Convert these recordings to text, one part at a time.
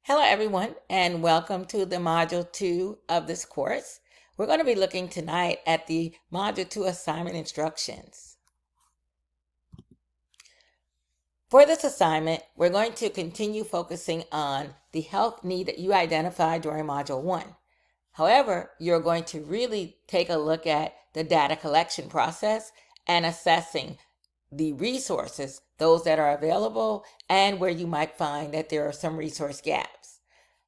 Hello everyone and welcome to the Module 2 of this course. We're going to be looking tonight at the Module 2 assignment instructions. For this assignment, we're going to continue focusing on the health need that you identified during Module 1. However, you're going to really take a look at the data collection process and assessing the resources, those that are available, and where you might find that there are some resource gaps.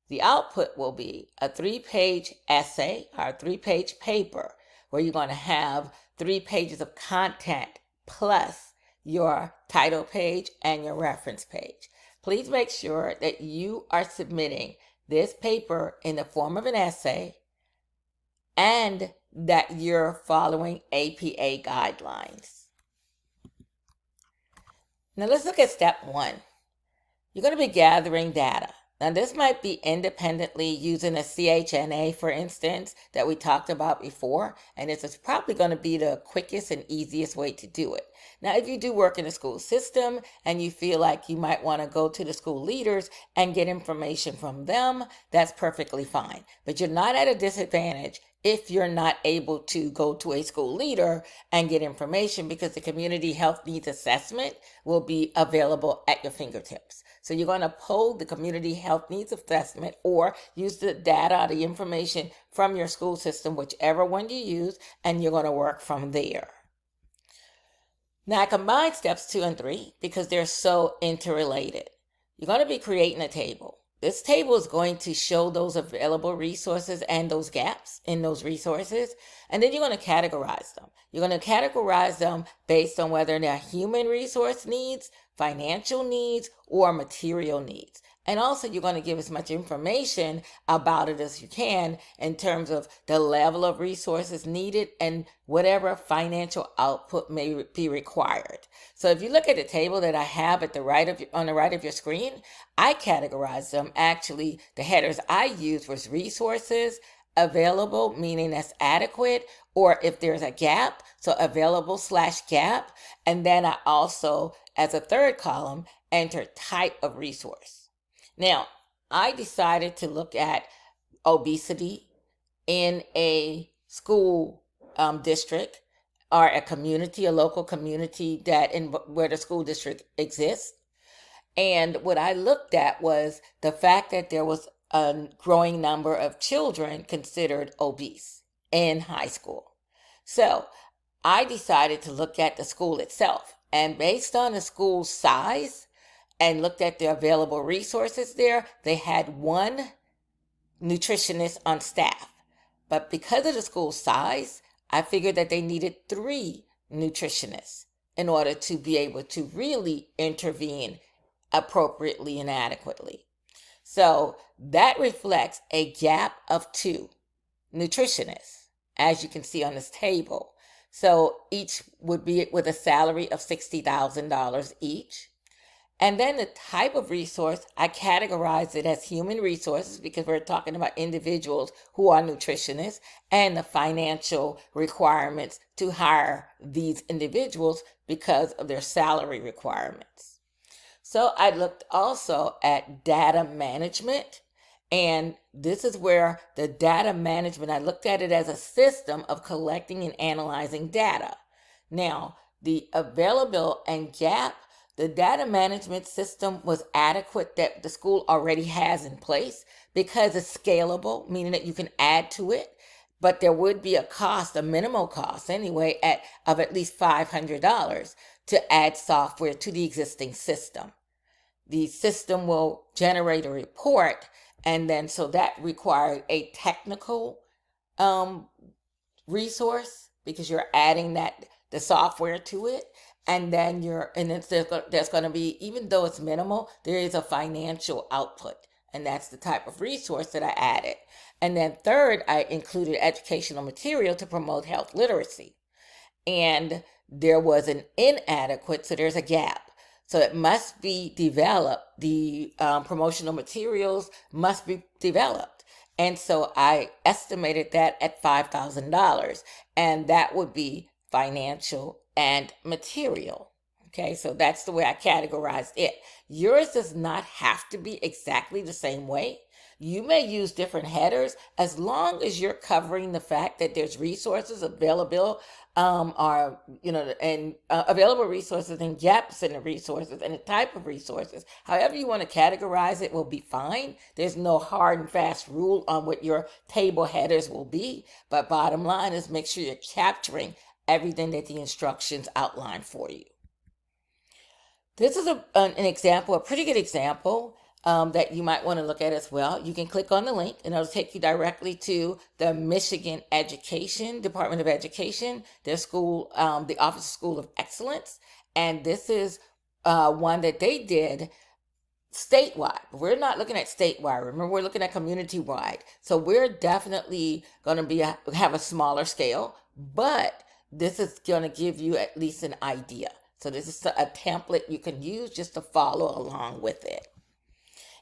The output will be a 3-page essay or a 3-page paper where you're going to have 3 pages of content plus your title page and your reference page. Please make sure that you are submitting this paper in the form of an essay and that you're following APA guidelines. Now let's look at step 1. You're going to be gathering data. Now this might be independently using a CHNA, for instance, that we talked about before, and this is probably going to be the quickest and easiest way to do it. Now, if you do work in the school system and you feel like you might want to go to the school leaders and get information from them, that's perfectly fine. But you're not at a disadvantage if you're not able to go to a school leader and get information, because the community health needs assessment will be available at your fingertips. So you're going to pull the community health needs assessment or use the data, the information from your school system, whichever one you use, and you're going to work from there. Now I combine steps 2 and 3 because they're so interrelated. You're going to be creating a table. This table is going to show those available resources and those gaps in those resources. And then you're going to categorize them. You're going to categorize them based on whether they're human resource needs, financial needs, or material needs. And also you're going to give as much information about it as you can in terms of the level of resources needed and whatever financial output may be required. So if you look at the table that I have at the on the right of your screen, I categorized them. Actually, the headers I used was resources, available, meaning that's adequate, or if there's a gap, so available/gap. And then I also, as a third column, entered type of resource. Now, I decided to look at obesity in a school district or a community, a local community where the school district exists. And what I looked at was the fact that there was a growing number of children considered obese in high school. So I decided to look at the school itself. And based on the school's size and looked at the available resources there, they had 1 nutritionist on staff. But because of the school size, I figured that they needed 3 nutritionists in order to be able to really intervene appropriately and adequately. So that reflects a gap of 2 nutritionists, as you can see on this table. So each would be with a salary of $60,000 each. And then the type of resource, I categorize it as human resources because we're talking about individuals who are nutritionists, and the financial requirements to hire these individuals because of their salary requirements. So I looked also at data management, and this is where the data management, I looked at it as a system of collecting and analyzing data. Now, the available and gap, the data management system was adequate that the school already has in place because it's scalable, meaning that you can add to it, but there would be a cost, a minimal cost anyway, of at least $500 to add software to the existing system. The system will generate a report, and then so that required a technical resource because you're adding the software to it. And then there's going to be, even though it's minimal, there is a financial output. And that's the type of resource that I added. And then third, I included educational material to promote health literacy. And there was an inadequate, so there's a gap. So it must be developed. The promotional materials must be developed. And so I estimated that at $5,000. And that would be financial and material. Okay, so that's the way I categorized it. Yours does not have to be exactly the same way. You may use different headers as long as you're covering the fact that there's resources available, are and available resources and gaps in the resources and the type of resources. However you want to categorize it will be fine. There's no hard and fast rule on what your table headers will be, but bottom line is make sure you're capturing everything that the instructions outline for you. This is an example, a pretty good example that you might want to look at as well. You can click on the link and it'll take you directly to the Michigan Department of Education, their school, the Office of School of Excellence. And this is one that they did statewide. We're not looking at statewide. Remember, we're looking at community-wide. So we're definitely going to have a smaller scale, but this is going to give you at least an idea. So this is a template you can use just to follow along with it.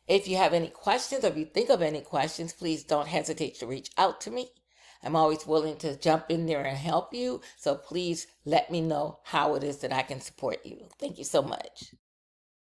If you have any questions or if you think of any questions, please don't hesitate to reach out to me. I'm always willing to jump in there and help you. So please let me know how it is that I can support you. Thank you so much.